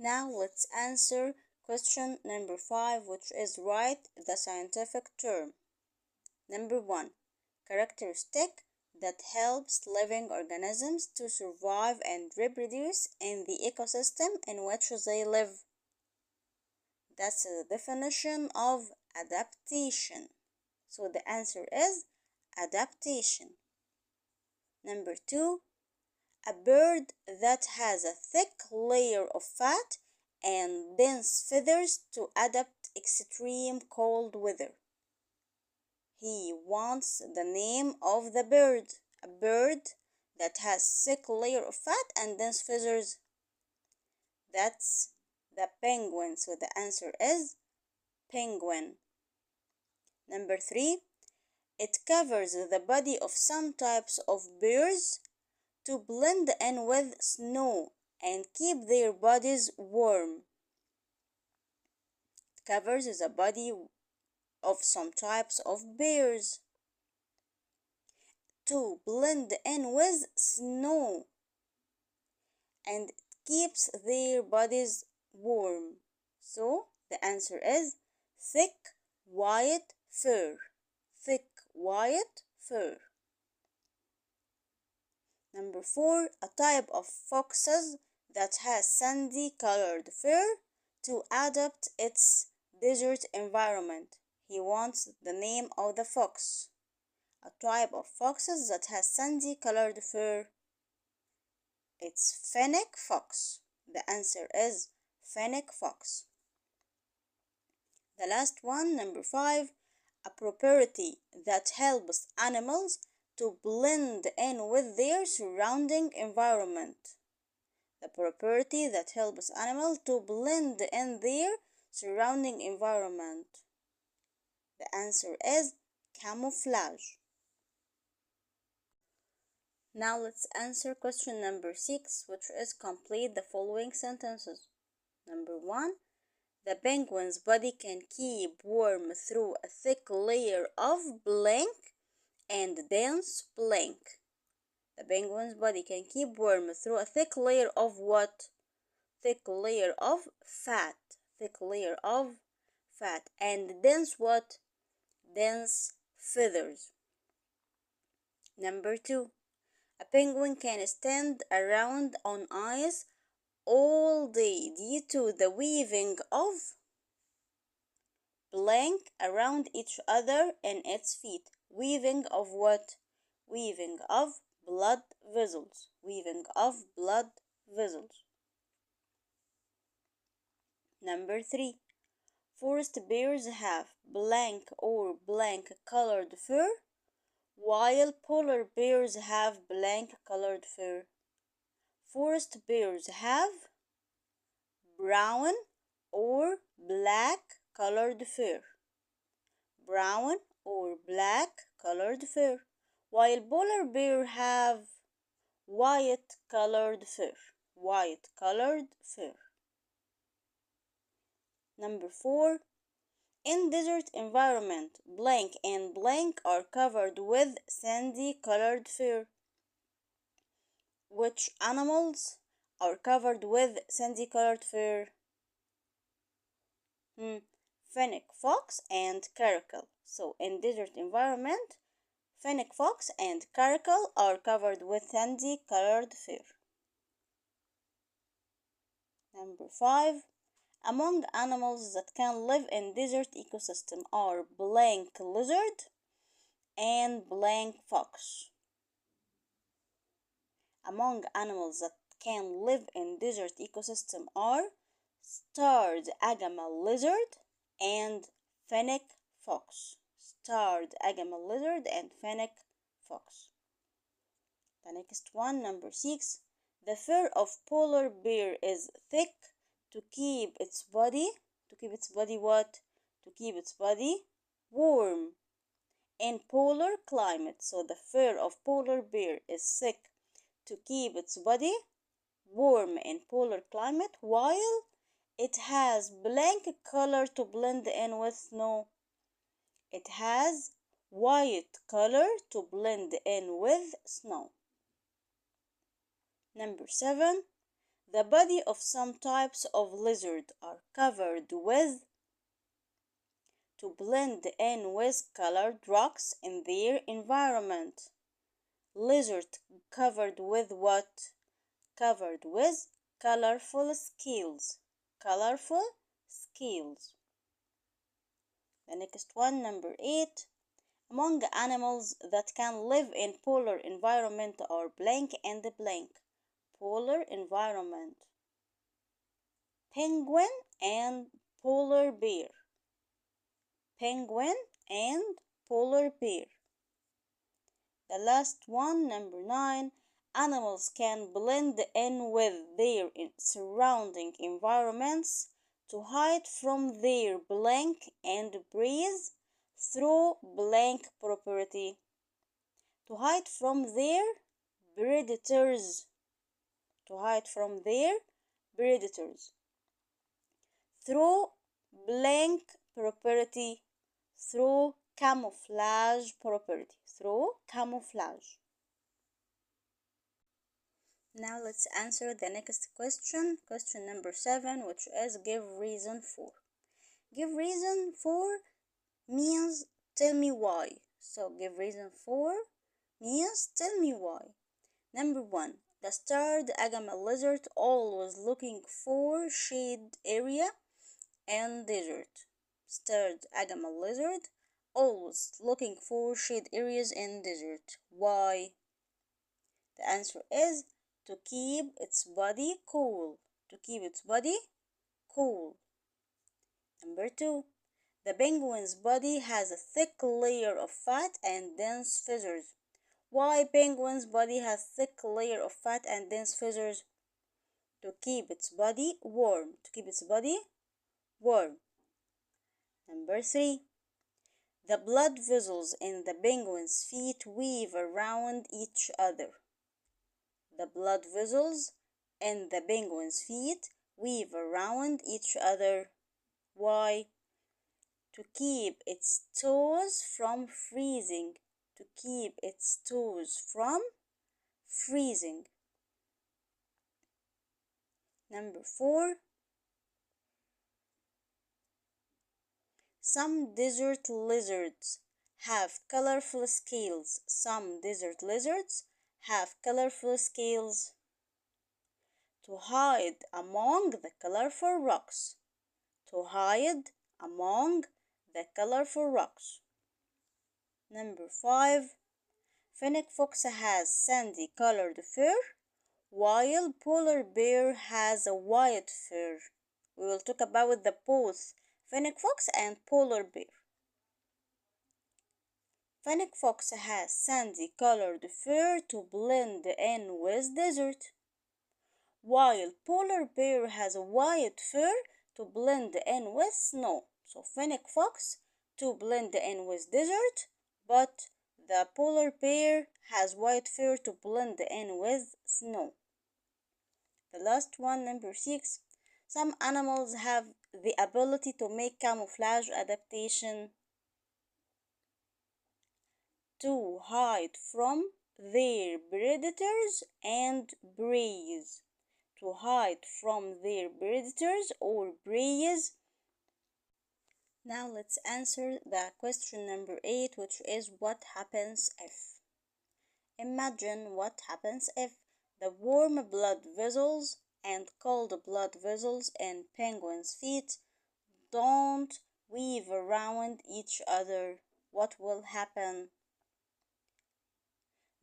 Now let's answer question number 5, which is write the scientific term. Number 1. Characteristic that helps living organisms to survive and reproduce in the ecosystem in which they live. That's the definition of adaptation. So the answer is adaptation. Number 2. A bird that has a thick layer of fat and dense feathers to adapt extreme cold weather. He wants the name of the bird. A bird that has thick layer of fat and dense feathers. That's the penguin. So the answer is penguin. Number 3. It covers the body of some types of birds to blend in with snow and keep their bodies warm. It covers the body of some types of bears to blend in with snow and it keeps their bodies warm. So the answer is thick white fur. Thick white fur. Number 4. A type of foxes that has sandy colored fur to adapt its desert environment. He wants the name of the fox. A type of foxes that has sandy colored fur. It's fennec fox. The answer is fennec fox. The last one, number 5. A property that helps animals to blend in with their surrounding environment. The property that helps animals to blend in their surrounding environment. The answer is camouflage. Now let's answer question number 6, which is complete the following sentences. Number 1. The penguin's body can keep warm through a thick layer of blank and dense blank. The penguin's body can keep warm through a thick layer of what? Thick layer of fat. Thick layer of fat. And dense what? Dense feathers. Number 2. A penguin can stand around on ice all day due to the weaving of blank around each other in its feet. Weaving of what? Weaving of blood vessels. Weaving of blood vessels. Number 3. Forest bears have blank or blank colored fur, while polar bears have blank colored fur. Forest bears have brown or black colored fur. Brown or black colored fur, while polar bears have white colored fur. White colored fur. Number 4. In desert environment, blank and blank are covered with sandy colored fur. Which animals are covered with sandy colored fur? Fennec fox and caracal. So in desert environment, fennec fox and caracal are covered with sandy colored fur. Number 5. Among animals that can live in desert ecosystem are blank lizard and blank fox. Among animals that can live in desert ecosystem are starred agama lizard and fennec fox. Starred agama lizard and fennec fox. The next one, number 6. The fur of polar bear is thick to keep its body what? To keep its body warm in polar climate. So the fur of polar bear is thick to keep its body warm in polar climate, while it has blank color to blend in with snow. It has white color to blend in with snow. Number 7. The body of some types of lizard are covered with to blend in with colored rocks in their environment. Lizard covered with what? Covered with colorful scales. Colorful scales. The next one, number 8. Among animals that can live in polar environment are blank and blank. Polar environment. Penguin and polar bear. Penguin and polar bear. The last one, number 9. Animals can blend in with their surrounding environments to hide from their blank and breathe through blank property. To hide from their predators. To hide from their predators. Through blank property. Through camouflage property. Through camouflage. Now let's answer the next question. Question number 7, which is give reason for. Give reason for means tell me why. So give reason for means tell me why. Number 1. The starred agama lizard always looking for shade area and desert. Starred agama lizard always looking for shade areas and desert. Why? The answer is to keep its body cool. To keep its body cool. Number 2. The penguin's body has a thick layer of fat and dense feathers. Why penguin's body has thick layer of fat and dense feathers? To keep its body warm. To keep its body warm. Number 3. The blood vessels in the penguin's feet weave around each other. The blood vessels in the penguin's feet weave around each other. Why? To keep its toes from freezing. To keep its toes from freezing. Number 4. Some desert lizards have colorful scales. Some desert lizards have colorful scales to hide among the colorful rocks. To hide among the colorful rocks. Number 5. Fennec fox has sandy colored fur, while polar bear has a white fur. We will talk about the both fennec fox and polar bear. Fennec fox has sandy colored fur to blend in with desert, while polar bear has a white fur to blend in with snow. So fennec fox to blend in with desert, but the polar bear has white fur to blend in with snow. The last one, number 6. Some animals have the ability to make camouflage adaptation to hide from their predators and prey. To hide from their predators or prey. Now let's answer the question number 8, which is what happens if. Imagine what happens if the warm blood vessels and cold blood vessels in penguins' feet don't weave around each other. What will happen?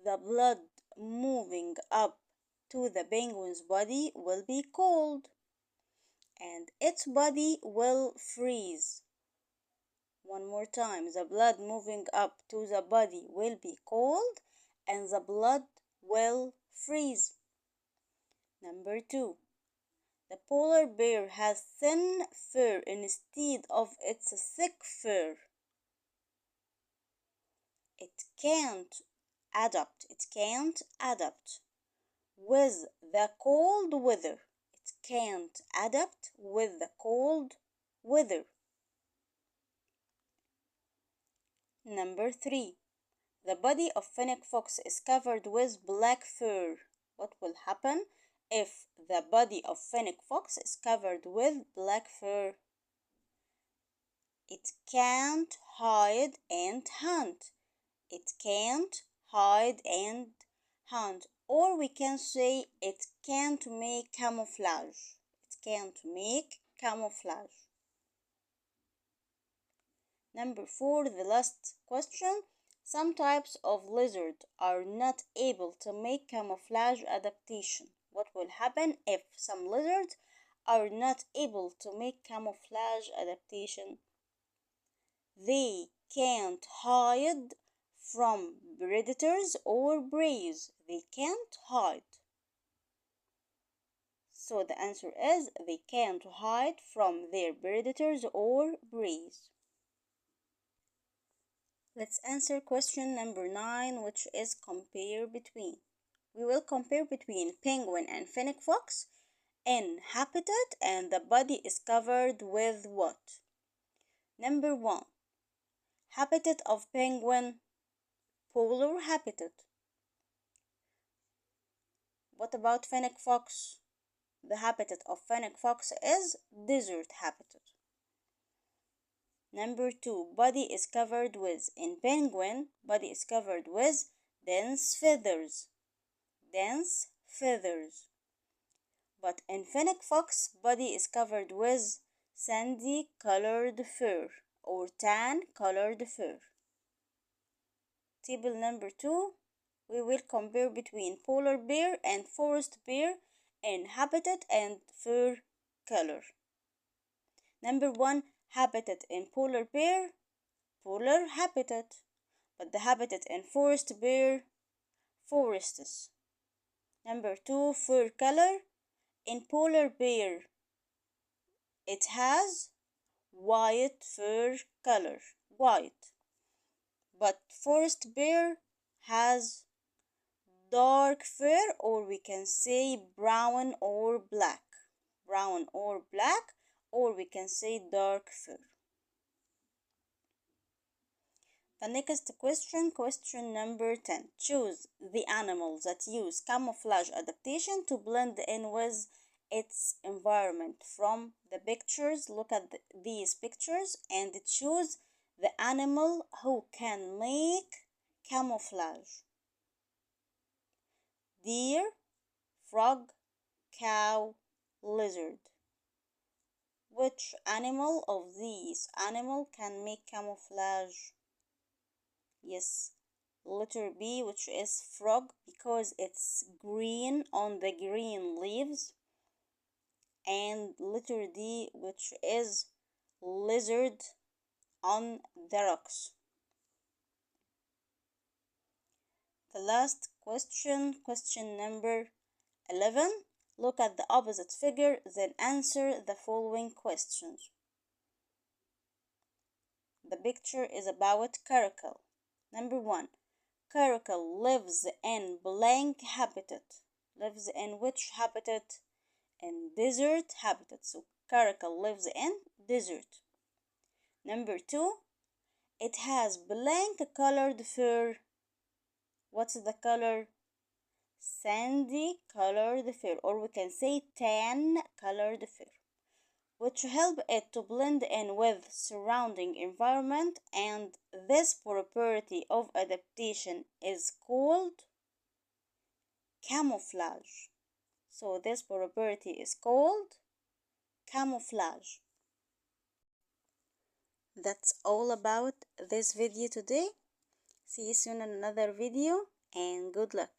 The blood moving up to the penguin's body will be cold and its body will freeze. One more time, the blood moving up to the body will be cold and the blood will freeze. Number 2. The polar bear has thin fur instead of its thick fur. It can't adapt with the cold weather. It can't adapt with the cold weather. Number 3. The body of fennec fox is covered with black fur. What will happen if the body of fennec fox is covered with black fur? It can't hide and hunt. It can't hide and hunt. Or we can say it can't make camouflage. It can't make camouflage. Number 4, the last question. Some types of lizard are not able to make camouflage adaptation. What will happen if some lizards are not able to make camouflage adaptation? They can't hide from predators or prey. They can't hide. So the answer is they can't hide from their predators or prey. Let's answer question number 9, which is compare between. We will compare between penguin and fennec fox in habitat, and the body is covered with what? Number 1, habitat of penguin, polar habitat. What about fennec fox? The habitat of fennec fox is desert habitat. Number 2, body is covered with. In penguin, body is covered with dense feathers. Dense feathers. But in fennec fox, body is covered with sandy colored fur or tan colored fur. Table number 2, we will compare between polar bear and forest bear in habitat and fur color. Number 1, habitat in polar bear, polar habitat. But the habitat in forest bear, forests. Number 2, fur color. In polar bear, it has white fur color, white. But forest bear has dark fur, or we can say brown or black. Brown or black, or we can say dark fur. The next question, question number 10. Choose the animals that use camouflage adaptation to blend in with its environment. From the pictures, look at these pictures and choose the animal who can make camouflage. Deer, frog, cow, lizard. Which animal of these animal can make camouflage? Yes, letter B, which is frog, because it's green on the green leaves. And letter D, which is lizard on the rocks. The last question, question number 11. Look at the opposite figure, then answer the following questions. The picture is about caracal. Number 1. Caracal lives in blank habitat. Lives in which habitat? In desert habitat. So caracal lives in desert. Number 2. It has blank colored fur. What's the color? Sandy colored fur, or we can say tan colored fur, which help it to blend in with surrounding environment, and this property of adaptation is called camouflage. So this property is called camouflage. That's all about this video today. See you soon in another video, and good luck.